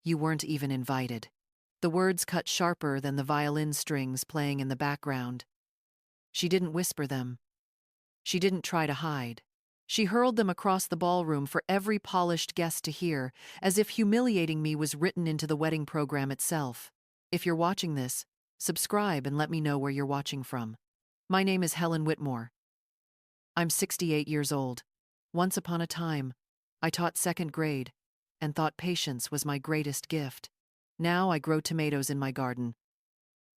You weren't even invited. The words cut sharper than the violin strings playing in the background. She didn't whisper them. She didn't try to hide. She hurled them across the ballroom for every polished guest to hear, as if humiliating me was written into the wedding program itself. If you're watching this, subscribe and let me know where you're watching from. My name is Helen Whitmore. I'm 68 years old. Once upon a time, I taught second grade and thought patience was my greatest gift. Now I grow tomatoes in my garden,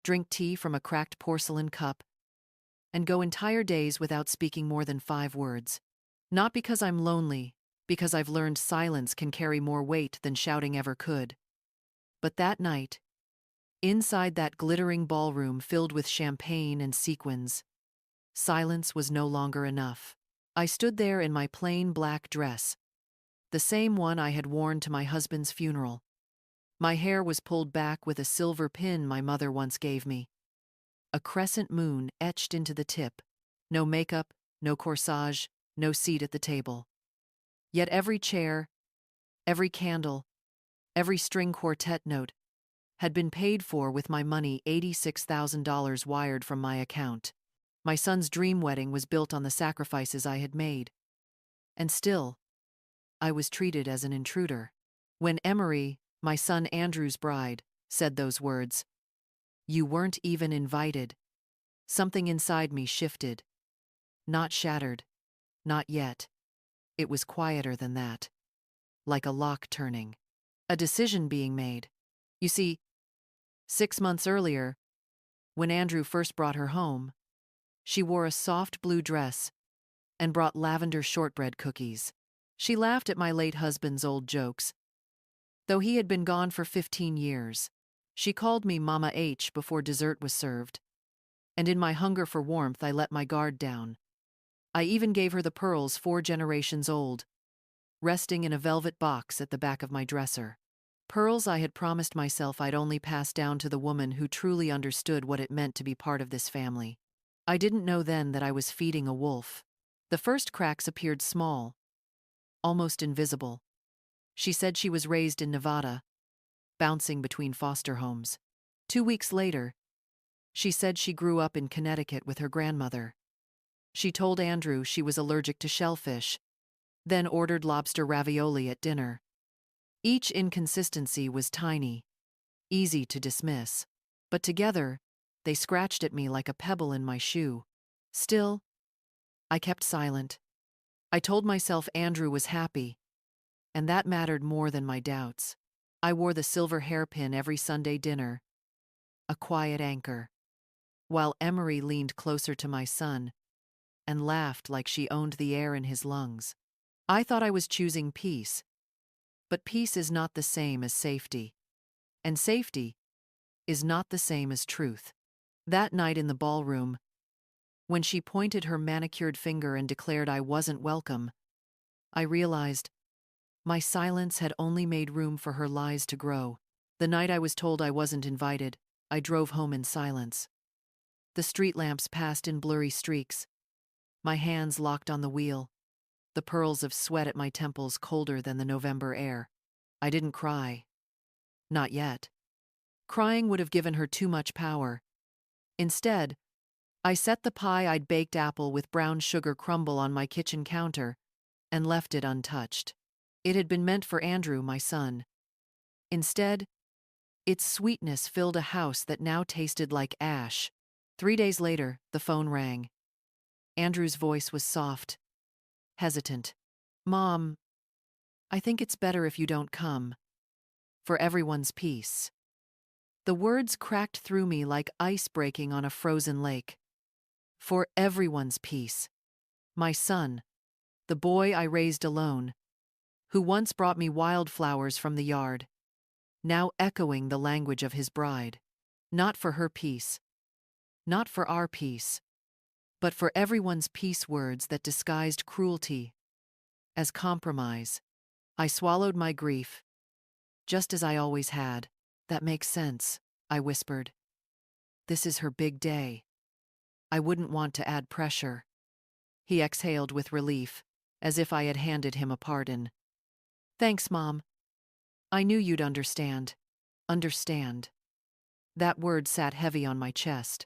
drink tea from a cracked porcelain cup, and go entire days without speaking more than 5 words. Not because I'm lonely, because I've learned silence can carry more weight than shouting ever could. But that night, inside that glittering ballroom filled with champagne and sequins, silence was no longer enough. I stood there in my plain black dress, the same one I had worn to my husband's funeral. My hair was pulled back with a silver pin my mother once gave me. A crescent moon etched into the tip. No makeup, no corsage, no seat at the table. Yet every chair, every candle, every string quartet note had been paid for with my money, $86,000 wired from my account. My son's dream wedding was built on the sacrifices I had made. And still, I was treated as an intruder. When Emery, my son Andrew's bride, said those words, "You weren't even invited," something inside me shifted. Not shattered. Not yet. It was quieter than that. Like a lock turning. A decision being made. You see, 6 months earlier, when Andrew first brought her home, she wore a soft blue dress and brought lavender shortbread cookies. She laughed at my late husband's old jokes. Though he had been gone for 15 years, she called me Mama H before dessert was served. And in my hunger for warmth, I let my guard down. I even gave her the pearls 4 generations old, resting in a velvet box at the back of my dresser. Pearls I had promised myself I'd only pass down to the woman who truly understood what it meant to be part of this family. I didn't know then that I was feeding a wolf. The first cracks appeared small, almost invisible. She said she was raised in Nevada, bouncing between foster homes. 2 weeks later, she said she grew up in Connecticut with her grandmother. She told Andrew she was allergic to shellfish, then ordered lobster ravioli at dinner. Each inconsistency was tiny, easy to dismiss, but together, they scratched at me like a pebble in my shoe. Still, I kept silent. I told myself Andrew was happy, and that mattered more than my doubts. I wore the silver hairpin every Sunday dinner, a quiet anchor, while Emery leaned closer to my son and laughed like she owned the air in his lungs. I thought I was choosing peace, but peace is not the same as safety, and safety is not the same as truth. That night in the ballroom, when she pointed her manicured finger and declared I wasn't welcome, I realized my silence had only made room for her lies to grow. The night I was told I wasn't invited, I drove home in silence. The street lamps passed in blurry streaks. My hands locked on the wheel, the pearls of sweat at my temples colder than the November air. I didn't cry. Not yet. Crying would have given her too much power. Instead, I set the pie I'd baked apple with brown sugar crumble on my kitchen counter and left it untouched. It had been meant for Andrew, my son. Instead, its sweetness filled a house that now tasted like ash. 3 days later, the phone rang. Andrew's voice was soft, hesitant. "Mom, I think it's better if you don't come. For everyone's peace." The words cracked through me like ice breaking on a frozen lake. For everyone's peace. My son, the boy I raised alone, who once brought me wildflowers from the yard, now echoing the language of his bride. Not for her peace, not for our peace, but for everyone's peace, words that disguised cruelty as compromise. I swallowed my grief, just as I always had. "That makes sense," I whispered. "This is her big day. I wouldn't want to add pressure." He exhaled with relief, as if I had handed him a pardon. "Thanks, Mom. I knew you'd understand. Understand. That word sat heavy on my chest.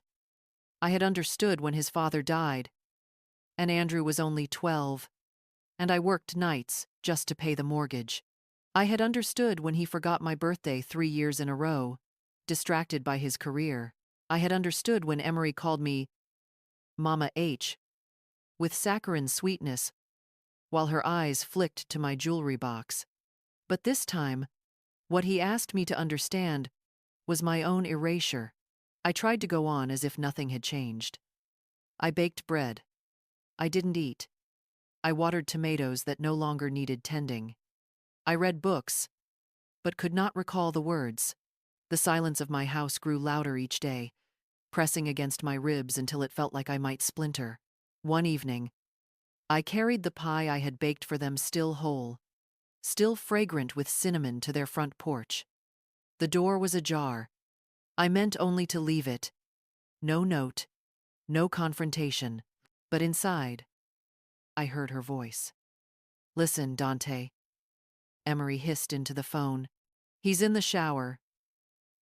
I had understood when his father died, and Andrew was only 12, and I worked nights just to pay the mortgage. I had understood when he forgot my birthday 3 years in a row, distracted by his career. I had understood when Emery called me Mama H, with saccharine sweetness, while her eyes flicked to my jewelry box. But this time, what he asked me to understand was my own erasure. I tried to go on as if nothing had changed. I baked bread. I didn't eat. I watered tomatoes that no longer needed tending. I read books, but could not recall the words. The silence of my house grew louder each day, pressing against my ribs until it felt like I might splinter. One evening, I carried the pie I had baked for them still whole, still fragrant with cinnamon, to their front porch. The door was ajar. I meant only to leave it. No note, no confrontation. But inside, I heard her voice. "Listen, Dante," Emery hissed into the phone. "He's in the shower.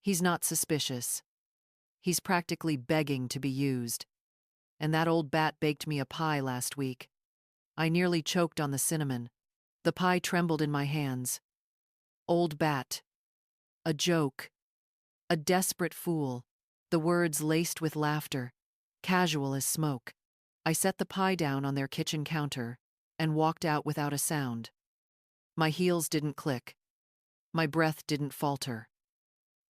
He's not suspicious. He's practically begging to be used. And that old bat baked me a pie last week. I nearly choked on the cinnamon. The pie trembled in my hands. Old bat. A joke. A desperate fool." The words laced with laughter, casual as smoke. I set the pie down on their kitchen counter and walked out without a sound. My heels didn't click. My breath didn't falter.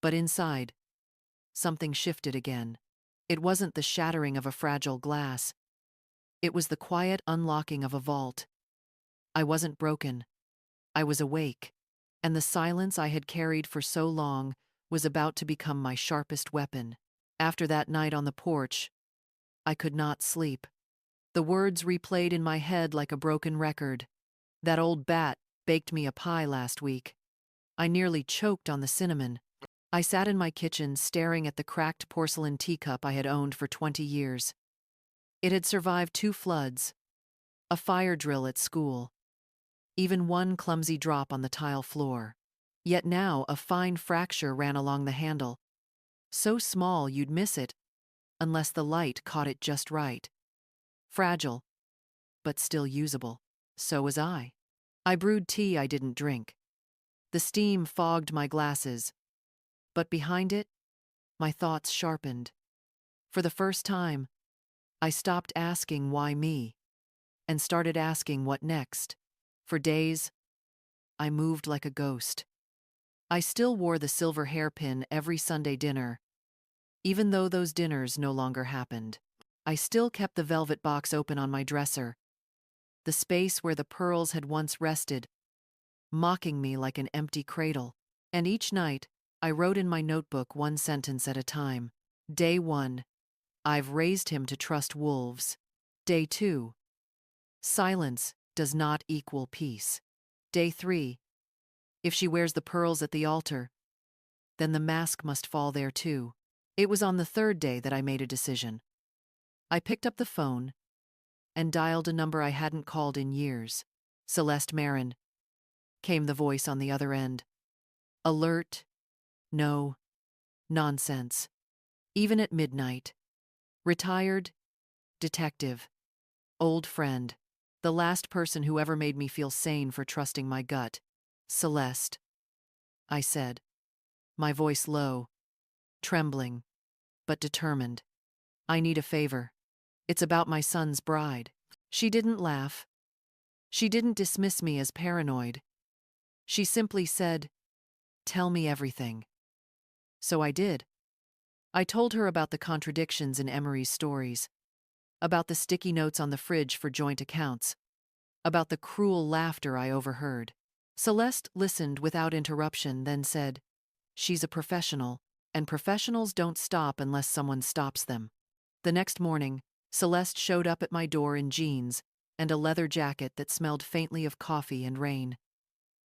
But inside, something shifted again. It wasn't the shattering of a fragile glass. It was the quiet unlocking of a vault. I wasn't broken. I was awake, and the silence I had carried for so long was about to become my sharpest weapon. After that night on the porch, I could not sleep. The words replayed in my head like a broken record. That old bat baked me a pie last week. I nearly choked on the cinnamon. I sat in my kitchen staring at the cracked porcelain teacup I had owned for 20 years. It had survived 2 floods, a fire drill at school, even one clumsy drop on the tile floor. Yet now a fine fracture ran along the handle, so small you'd miss it unless the light caught it just right. Fragile, but still usable. So was I. I brewed tea I didn't drink. The steam fogged my glasses, but behind it, my thoughts sharpened. For the first time, I stopped asking why me, and started asking what next. For days, I moved like a ghost. I still wore the silver hairpin every Sunday dinner, even though those dinners no longer happened. I still kept the velvet box open on my dresser, the space where the pearls had once rested, mocking me like an empty cradle. And each night, I wrote in my notebook one sentence at a time. Day 1, I've raised him to trust wolves. Day 2, silence does not equal peace. Day 3, if she wears the pearls at the altar, then the mask must fall there too. It was on the 3rd day that I made a decision. I picked up the phone and dialed a number I hadn't called in years. "Celeste Marin," came the voice on the other end. Alert, no, nonsense. Even at midnight. Retired, detective, old friend, the last person who ever made me feel sane for trusting my gut. "Celeste," I said, my voice low, trembling, but determined. "I need a favor. It's about my son's bride." She didn't laugh. She didn't dismiss me as paranoid. She simply said, "Tell me everything." So I did. I told her about the contradictions in Emery's stories, about the sticky notes on the fridge for joint accounts, about the cruel laughter I overheard. Celeste listened without interruption, then said, "She's a professional, and professionals don't stop unless someone stops them." The next morning, Celeste showed up at my door in jeans and a leather jacket that smelled faintly of coffee and rain.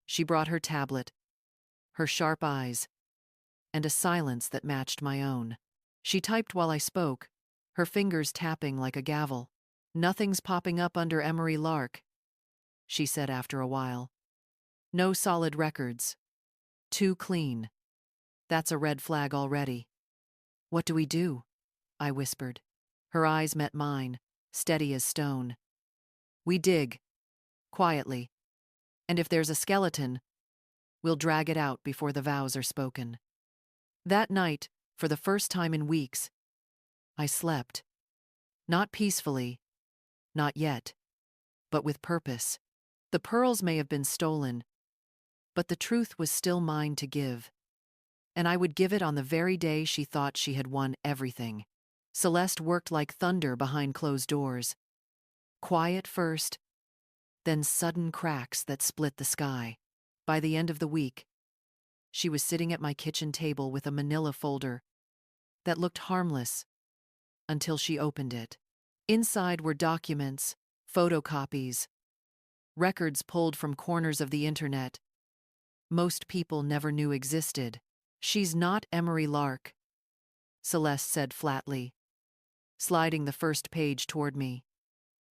She brought her tablet, her sharp eyes, and a silence that matched my own. She typed while I spoke, her fingers tapping like a gavel. "Nothing's popping up under Emery Lark," she said after a while. "No solid records. Too clean. That's a red flag already. What do we do? I whispered. Her eyes met mine, steady as stone. We dig. Quietly. And if there's a skeleton, we'll drag it out before the vows are spoken. That night, for the first time in weeks, I slept. Not peacefully. Not yet. But with purpose. The pearls may have been stolen, but the truth was still mine to give. And I would give it on the very day she thought she had won everything. Celeste worked like thunder behind closed doors. Quiet first, then sudden cracks that split the sky. By the end of the week, she was sitting at my kitchen table with a manila folder that looked harmless until she opened it. Inside were documents, photocopies, records pulled from corners of the internet most people never knew existed. She's not Emery Lark, Celeste said flatly, sliding the first page toward me.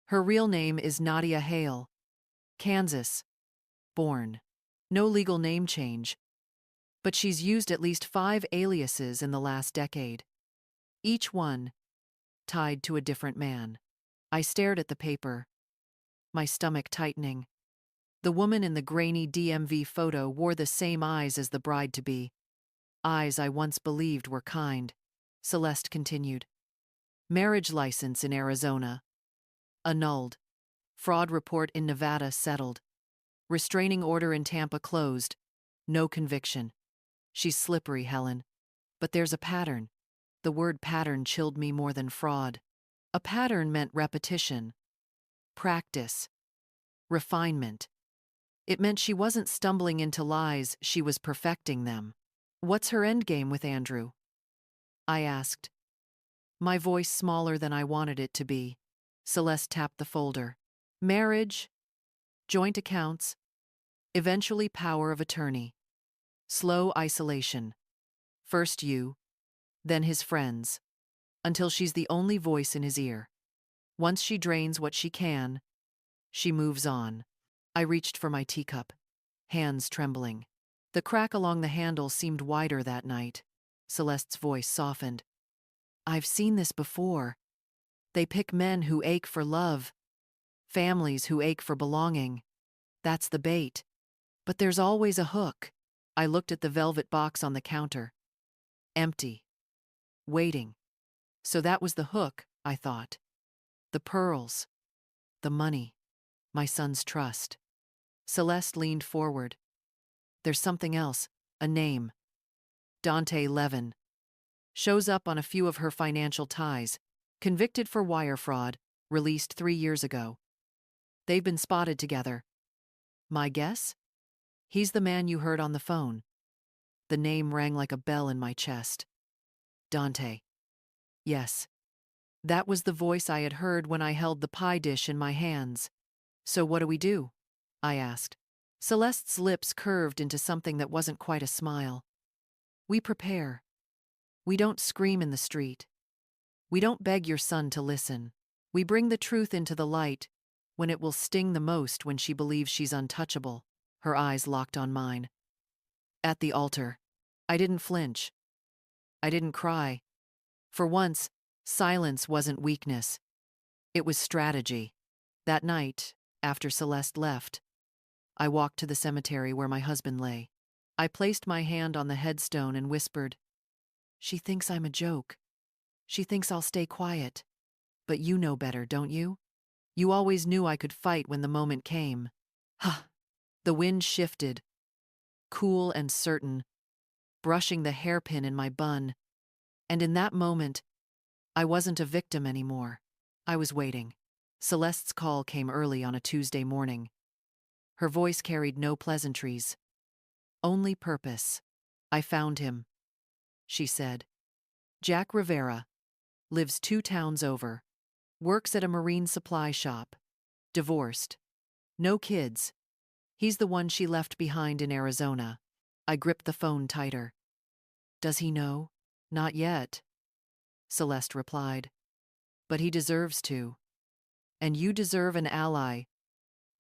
Her real name is Nadia Hale, Kansas, born. No legal name change, but she's used at least 5 aliases in the last decade. Each one tied to a different man. I stared at the paper, my stomach tightening. The woman in the grainy DMV photo wore the same eyes as the bride-to-be. Eyes I once believed were kind. Celeste continued. Marriage license in Arizona. Annulled. Fraud report in Nevada settled. Restraining order in Tampa closed. No conviction. She's slippery, Helen. But there's a pattern. The word pattern chilled me more than fraud. A pattern meant repetition. Practice. Refinement. It meant she wasn't stumbling into lies, she was perfecting them. What's her endgame with Andrew? I asked. My voice smaller than I wanted it to be. Celeste tapped the folder. Marriage, joint accounts, eventually power of attorney. Slow isolation. First you, then his friends, until she's the only voice in his ear. Once she drains what she can, she moves on. I reached for my teacup, hands trembling. The crack along the handle seemed wider that night. Celeste's voice softened. I've seen this before. They pick men who ache for love, families who ache for belonging. That's the bait. But there's always a hook. I looked at the velvet box on the counter. Empty. Waiting. So that was the hook, I thought. The pearls. The money. My son's trust. Celeste leaned forward. There's something else, a name. Dante Levin. Shows up on a few of her financial ties. Convicted for wire fraud, released 3 years ago. They've been spotted together. My guess? He's the man you heard on the phone. The name rang like a bell in my chest. Dante. Yes. That was the voice I had heard when I held the pie dish in my hands. So what do we do? I asked. Celeste's lips curved into something that wasn't quite a smile. We prepare. We don't scream in the street. We don't beg your son to listen. We bring the truth into the light when it will sting the most when she believes she's untouchable. Her eyes locked on mine. At the altar, I didn't flinch. I didn't cry. For once, silence wasn't weakness. It was strategy. That night, after Celeste left, I walked to the cemetery where my husband lay. I placed my hand on the headstone and whispered, She thinks I'm a joke. She thinks I'll stay quiet. But you know better, don't you? You always knew I could fight when the moment came. Huh. The wind shifted, cool and certain, brushing the hairpin in my bun. And in that moment, I wasn't a victim anymore. I was waiting. Celeste's call came early on a Tuesday morning. Her voice carried no pleasantries. Only purpose. I found him, she said. Jack Rivera. Lives 2 towns over. Works at a marine supply shop. Divorced. No kids. He's the one she left behind in Arizona. I gripped the phone tighter. Does he know? Not yet, Celeste replied. But he deserves to. And you deserve an ally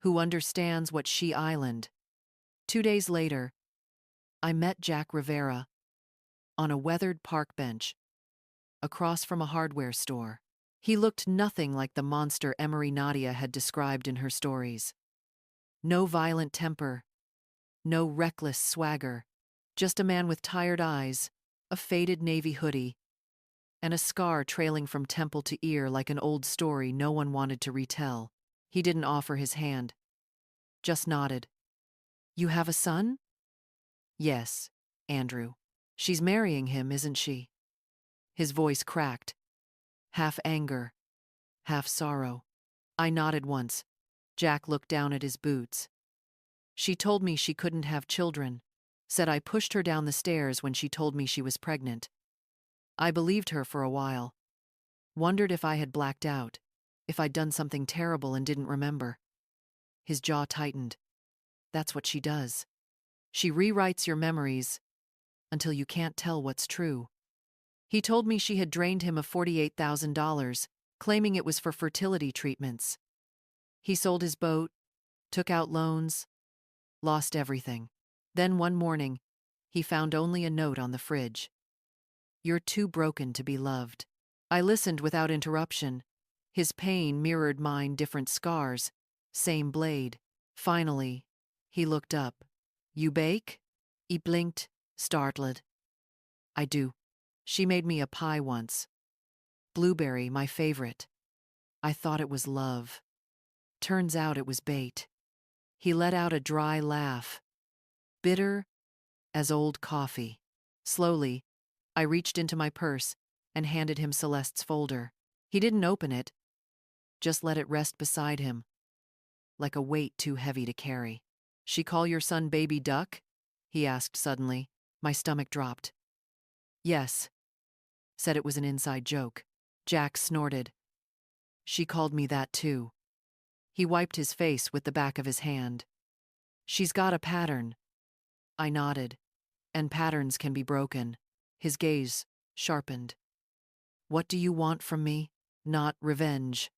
who understands what She Island. 2 days later, I met Jack Rivera on a weathered park bench across from a hardware store. He looked nothing like the monster Emery Nadia had described in her stories. No violent temper, no reckless swagger, just a man with tired eyes, a faded navy hoodie, and a scar trailing from temple to ear like an old story no one wanted to retell. He didn't offer his hand, just nodded. "You have a son?" "Yes, Andrew. She's marrying him, isn't she?" His voice cracked, half anger, half sorrow. I nodded once. Jack looked down at his boots. "She told me she couldn't have children. Said I pushed her down the stairs when she told me she was pregnant. I believed her for a while. Wondered if I had blacked out, if I'd done something terrible and didn't remember." His jaw tightened. "That's what she does. She rewrites your memories until you can't tell what's true." He told me she had drained him of $48,000, claiming it was for fertility treatments. He sold his boat, took out loans, lost everything. Then one morning, he found only a note on the fridge. "You're too broken to be loved." I listened without interruption. His pain mirrored mine, different scars, same blade. Finally, he looked up. "You bake?" He blinked, startled. "I do. She made me a pie once. Blueberry, my favorite. I thought it was love. Turns out it was bait." He let out a dry laugh, bitter as old coffee. Slowly, I reached into my purse and handed him Celeste's folder. He didn't open it, just let it rest beside him, like a weight too heavy to carry. "She call your son Baby Duck?" he asked suddenly. My stomach dropped. "Yes." Said it was an inside joke. Jack snorted. "She called me that too." He wiped his face with the back of his hand. "She's got a pattern." I nodded. "And patterns can be broken." His gaze sharpened. "What do you want from me?" "Not revenge,"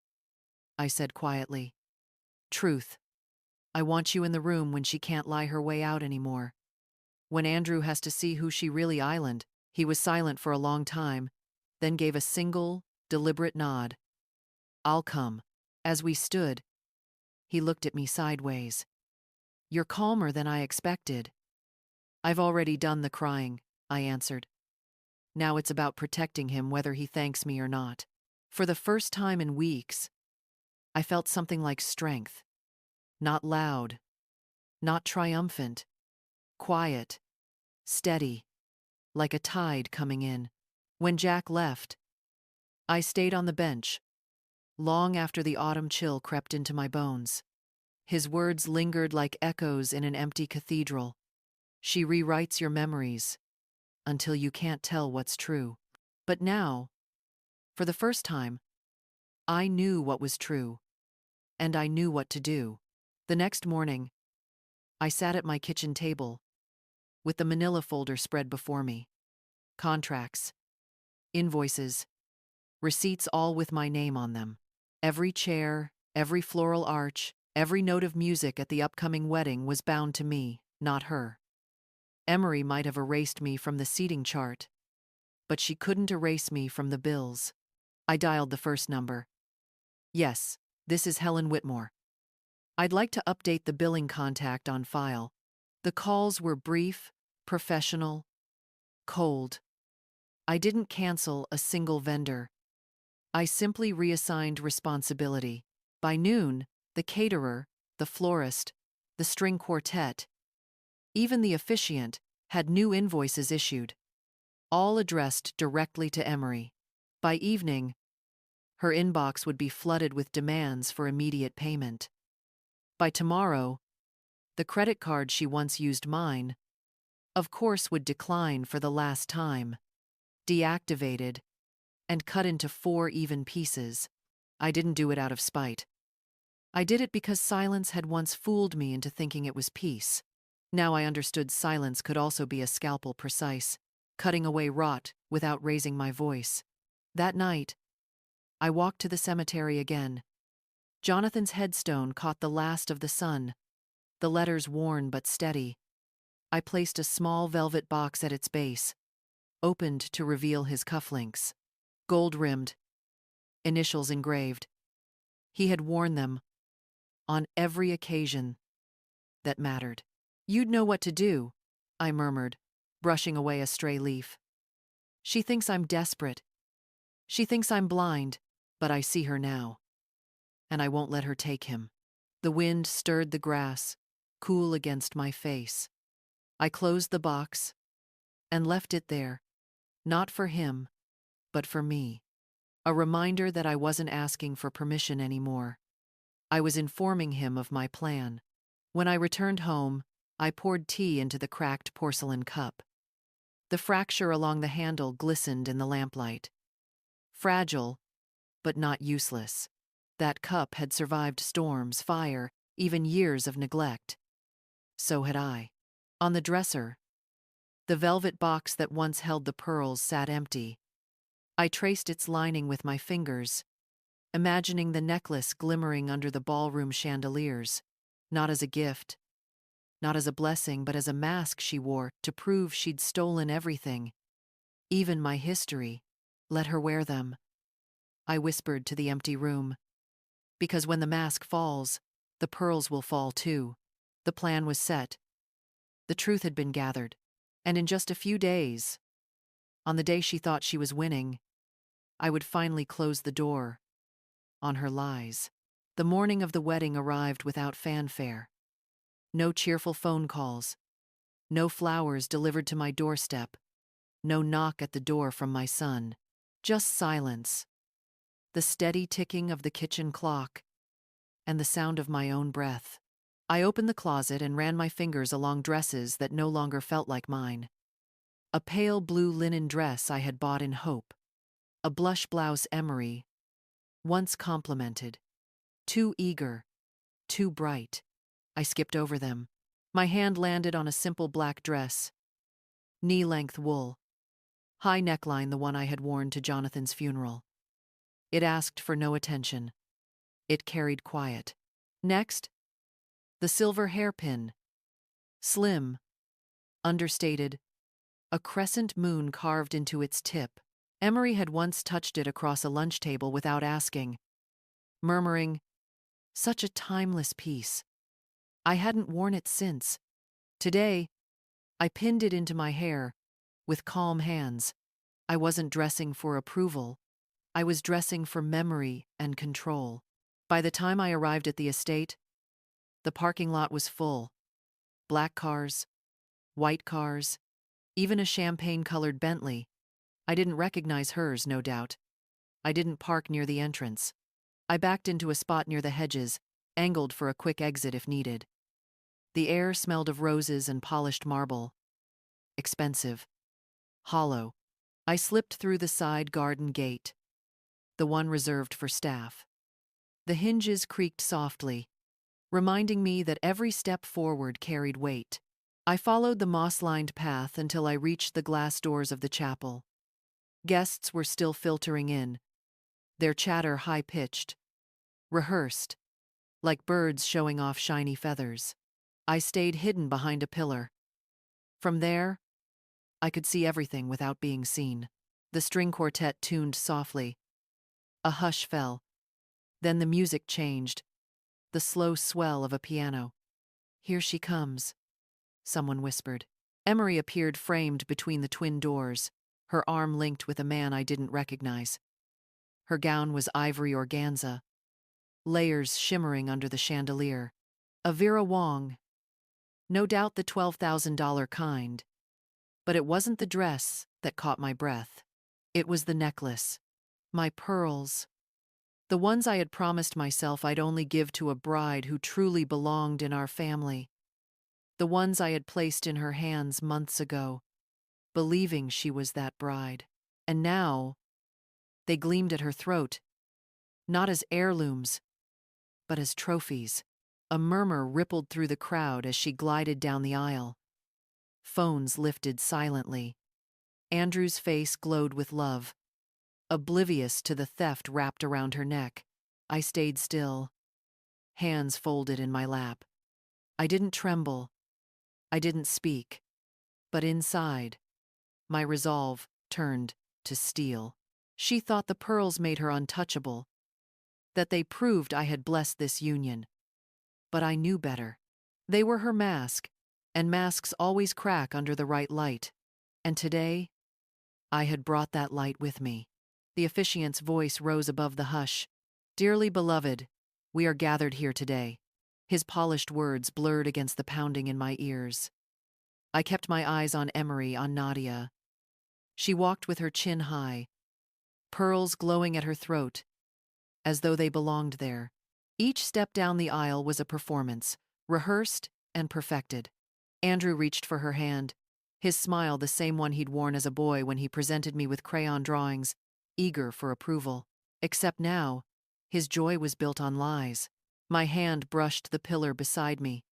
I said quietly. "Truth. I want you in the room when she can't lie her way out anymore. When Andrew has to see who she really island." He was silent for a long time, then gave a single, deliberate nod. "I'll come." As we stood, he looked at me sideways. "You're calmer than I expected." "I've already done the crying," I answered. "Now it's about protecting him whether he thanks me or not." For the first time in weeks, I felt something like strength. Not loud, not triumphant, quiet, steady, like a tide coming in. When Jack left, I stayed on the bench, long after the autumn chill crept into my bones. His words lingered like echoes in an empty cathedral. "She rewrites your memories until you can't tell what's true." But now, for the first time, I knew what was true, and I knew what to do. The next morning, I sat at my kitchen table, with the manila folder spread before me. Contracts, invoices, receipts, all with my name on them. Every chair, every floral arch, every note of music at the upcoming wedding was bound to me, not her. Emery might have erased me from the seating chart, but she couldn't erase me from the bills. I dialed the first number. "Yes, this is Helen Whitmore. I'd like to update the billing contact on file." The calls were brief, professional, cold. I didn't cancel a single vendor. I simply reassigned responsibility. By noon, the caterer, the florist, the string quartet, even the officiant, had new invoices issued, all addressed directly to Emery. By evening, her inbox would be flooded with demands for immediate payment. By tomorrow, the credit card she once used, mine, of course, would decline for the last time, deactivated, and cut into 4 even pieces. I didn't do it out of spite. I did it because silence had once fooled me into thinking it was peace. Now I understood silence could also be a scalpel precise, cutting away rot without raising my voice. That night, I walked to the cemetery again. Jonathan's headstone caught the last of the sun, the letters worn but steady. I placed a small velvet box at its base, opened to reveal his cufflinks. Gold-rimmed, initials engraved. He had worn them on every occasion that mattered. "You'd know what to do," I murmured, brushing away a stray leaf. "She thinks I'm desperate. She thinks I'm blind, but I see her now. And I won't let her take him." The wind stirred the grass, cool against my face. I closed the box and left it there, not for him, but for me. A reminder that I wasn't asking for permission anymore. I was informing him of my plan. When I returned home, I poured tea into the cracked porcelain cup. The fracture along the handle glistened in the lamplight. Fragile, but not useless. That cup had survived storms, fire, even years of neglect. So had I. On the dresser, the velvet box that once held the pearls sat empty. I traced its lining with my fingers, imagining the necklace glimmering under the ballroom chandeliers, not as a gift, not as a blessing, but as a mask she wore to prove she'd stolen everything, even my history. "Let her wear them," I whispered to the empty room. "Because when the mask falls, the pearls will fall too." The plan was set. The truth had been gathered. And in just a few days, on the day she thought she was winning, I would finally close the door on her lies. The morning of the wedding arrived without fanfare. No cheerful phone calls, no flowers delivered to my doorstep, no knock at the door from my son. Just silence, the steady ticking of the kitchen clock, and the sound of my own breath. I opened the closet and ran my fingers along dresses that no longer felt like mine. A pale blue linen dress I had bought in hope. A blush blouse Emery once complimented. Too eager, too bright. I skipped over them. My hand landed on a simple black dress. Knee-length wool. High neckline, the one I had worn to Jonathan's funeral. It asked for no attention. It carried quiet. Next, the silver hairpin. Slim, understated, a crescent moon carved into its tip. Emery had once touched it across a lunch table without asking, murmuring, "Such a timeless piece." I hadn't worn it since. Today, I pinned it into my hair, with calm hands. I wasn't dressing for approval. I was dressing for memory and control. By the time I arrived at the estate, the parking lot was full. Black cars, white cars, even a champagne-colored Bentley. I didn't recognize hers, no doubt. I didn't park near the entrance. I backed into a spot near the hedges, angled for a quick exit if needed. The air smelled of roses and polished marble. Expensive. Hollow. I slipped through the side garden gate, the one reserved for staff. The hinges creaked softly, reminding me that every step forward carried weight. I followed the moss-lined path until I reached the glass doors of the chapel. Guests were still filtering in, their chatter high-pitched, rehearsed, like birds showing off shiny feathers. I stayed hidden behind a pillar. From there, I could see everything without being seen. The string quartet tuned softly. A hush fell. Then the music changed, the slow swell of a piano. "Here she comes," someone whispered. Emery appeared framed between the twin doors, her arm linked with a man I didn't recognize. Her gown was ivory organza, layers shimmering under the chandelier. A Vera Wong. No doubt the $12,000 kind. But it wasn't the dress that caught my breath. It was the necklace. My pearls. The ones I had promised myself I'd only give to a bride who truly belonged in our family. The ones I had placed in her hands months ago, believing she was that bride. And now, they gleamed at her throat, not as heirlooms, but as trophies. A murmur rippled through the crowd as she glided down the aisle. Phones lifted silently. Andrew's face glowed with love, oblivious to the theft wrapped around her neck. I stayed still, hands folded in my lap. I didn't tremble. I didn't speak, but inside, my resolve turned to steel. She thought the pearls made her untouchable, that they proved I had blessed this union. But I knew better. They were her mask, and masks always crack under the right light. And today, I had brought that light with me. The officiant's voice rose above the hush. Dearly beloved, we are gathered here today. His polished words blurred against the pounding in my ears. I kept my eyes on Emery, on Nadia. She walked with her chin high, pearls glowing at her throat, as though they belonged there. Each step down the aisle was a performance, rehearsed and perfected. Andrew reached for her hand, his smile the same one he'd worn as a boy when he presented me with crayon drawings, eager for approval. Except now, his joy was built on lies. My hand brushed the pillar beside me,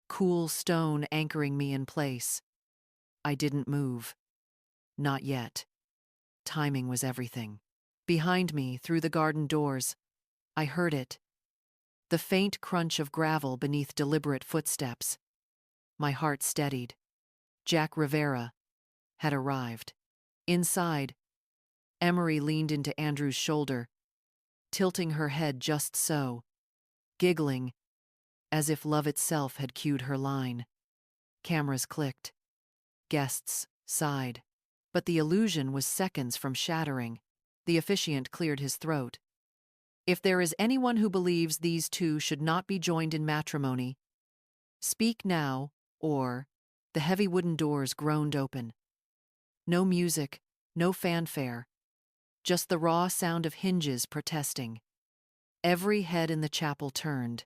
cool stone anchoring me in place. I didn't move. Not yet. Timing was everything. Behind me, through the garden doors, I heard it. The faint crunch of gravel beneath deliberate footsteps. My heart steadied. Jack Rivera had arrived. Inside, Emery leaned into Andrew's shoulder, tilting her head just so, giggling, as if love itself had cued her line. Cameras clicked. Guests sighed. But the illusion was seconds from shattering. The officiant cleared his throat. If there is anyone who believes these two should not be joined in matrimony, speak now, or... The heavy wooden doors groaned open. No music, no fanfare, just the raw sound of hinges protesting. Every head in the chapel turned.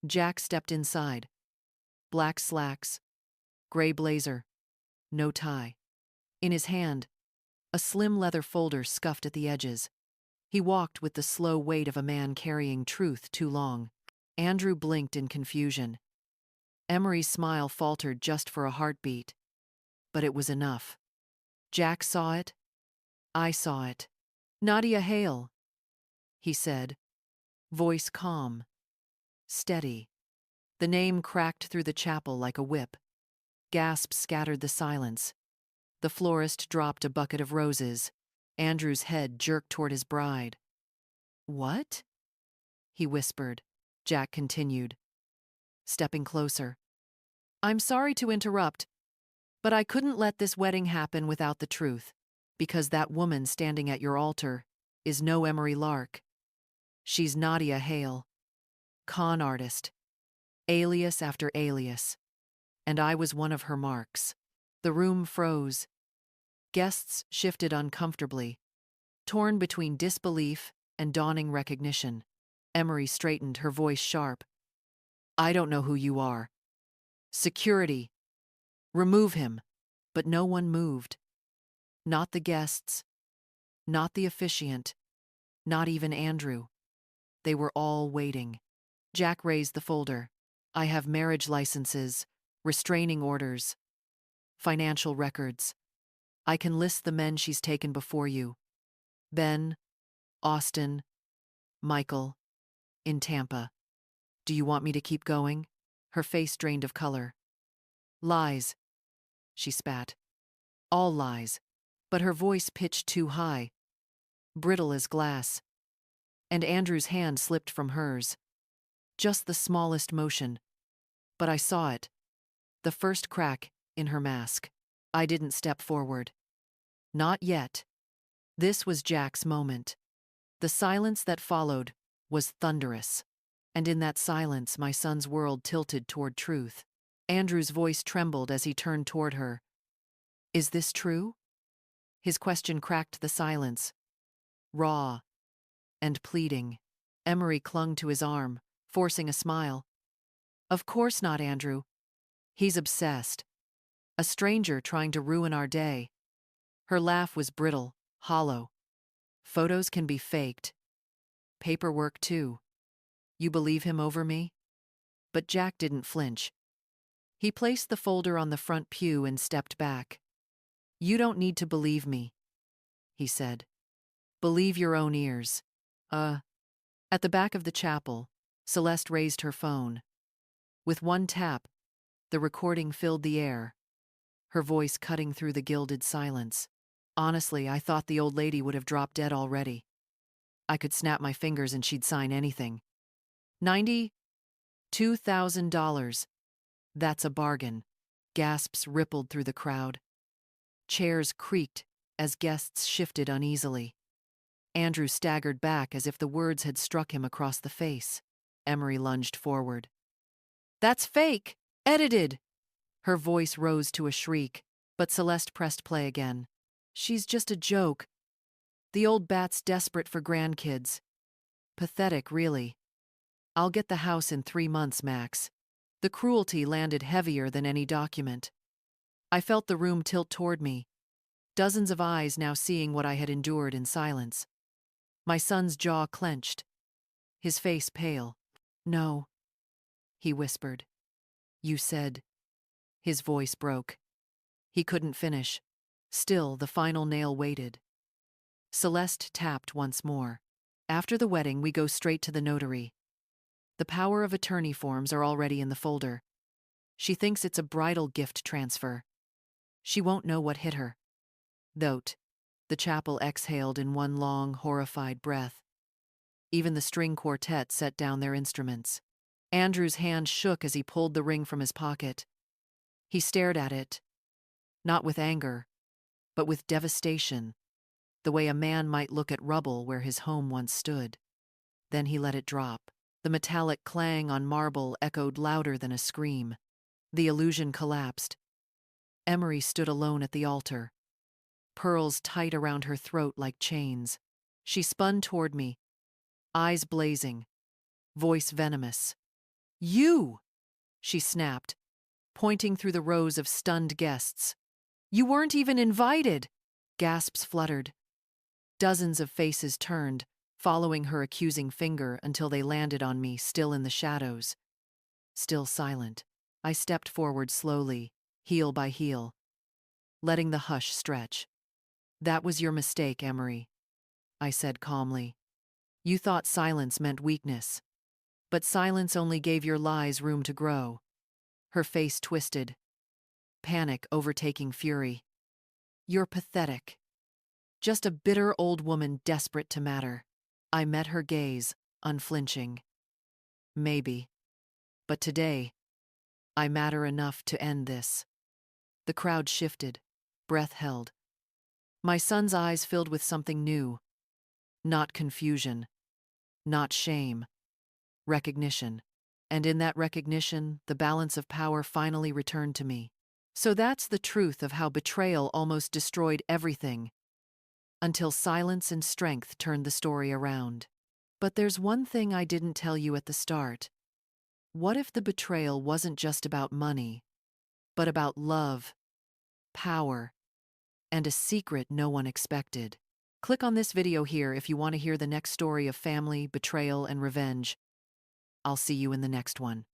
Jack stepped inside. Black slacks, gray blazer, no tie. In his hand, a slim leather folder scuffed at the edges. He walked with the slow weight of a man carrying truth too long. Andrew blinked in confusion. Emery's smile faltered just for a heartbeat. But it was enough. Jack saw it. I saw it. Nadia Hale, he said, voice calm, steady. The name cracked through the chapel like a whip. Gasps scattered the silence. The florist dropped a bucket of roses. Andrew's head jerked toward his bride. What? He whispered. Jack continued, stepping closer. I'm sorry to interrupt, but I couldn't let this wedding happen without the truth, because that woman standing at your altar is no Emery Lark. She's Nadia Hale, con artist, alias after alias, and I was one of her marks. The room froze. Guests shifted uncomfortably, torn between disbelief and dawning recognition. Emery straightened, her voice sharp. I don't know who you are. Security. Remove him. But no one moved. Not the guests. Not the officiant. Not even Andrew. They were all waiting. Jack raised the folder. I have marriage licenses, restraining orders, financial records. I can list the men she's taken before you. Ben, Austin, Michael, in Tampa. Do you want me to keep going? Her face drained of color. Lies, she spat. All lies. But her voice pitched too high, brittle as glass. And Andrew's hand slipped from hers. Just the smallest motion. But I saw it. The first crack in her mask. I didn't step forward. Not yet. This was Jack's moment. The silence that followed was thunderous. And in that silence, my son's world tilted toward truth. Andrew's voice trembled as he turned toward her. Is this true? His question cracked the silence. Raw and pleading. Emery clung to his arm, forcing a smile. Of course not, Andrew. He's obsessed. A stranger trying to ruin our day. Her laugh was brittle, hollow. Photos can be faked. Paperwork, too. You believe him over me? But Jack didn't flinch. He placed the folder on the front pew and stepped back. You don't need to believe me, he said. Believe your own ears. At the back of the chapel, Celeste raised her phone. With one tap, The recording filled the air, her voice cutting through the gilded silence. Honestly, I thought the old lady would have dropped dead already. I could snap my fingers and she'd sign anything. $92,000. That's a bargain. Gasps rippled through the crowd. Chairs creaked as guests shifted uneasily. Andrew staggered back as if the words had struck him across the face. Emery lunged forward. That's fake! Edited! Her voice rose to a shriek, but Celeste pressed play again. She's just a joke. The old bat's desperate for grandkids. Pathetic, really. I'll get the house in 3 months, Max. The cruelty landed heavier than any document. I felt the room tilt toward me, dozens of eyes now seeing what I had endured in silence. My son's jaw clenched, his face pale. No, he whispered. You said. His voice broke. He couldn't finish. Still, the final nail waited. Celeste tapped once more. After the wedding, we go straight to the notary. The power of attorney forms are already in the folder. She thinks it's a bridal gift transfer. She won't know what hit her. Thote. The chapel exhaled in one long, horrified breath. Even the string quartet set down their instruments. Andrew's hand shook as he pulled the ring from his pocket. He stared at it, not with anger, but with devastation, the way a man might look at rubble where his home once stood. Then he let it drop. The metallic clang on marble echoed louder than a scream. The illusion collapsed. Emery stood alone at the altar, pearls tight around her throat like chains. She spun toward me, eyes blazing, voice venomous. You! She snapped, pointing through the rows of stunned guests. You weren't even invited! Gasps fluttered. Dozens of faces turned, following her accusing finger until they landed on me, still in the shadows. Still silent, I stepped forward slowly, heel by heel, letting the hush stretch. That was your mistake, Emery, I said calmly. You thought silence meant weakness, but silence only gave your lies room to grow. Her face twisted, panic overtaking fury. You're pathetic. Just a bitter old woman desperate to matter. I met her gaze, unflinching. Maybe. But today, I matter enough to end this. The crowd shifted, breath held. My son's eyes filled with something new. Not confusion, not shame, recognition. And in that recognition, the balance of power finally returned to me. So that's the truth of how betrayal almost destroyed everything, until silence and strength turned the story around. But there's one thing I didn't tell you at the start. What if the betrayal wasn't just about money, but about love, power, and a secret no one expected? Click on this video here if you want to hear the next story of family, betrayal, and revenge. I'll see you in the next one.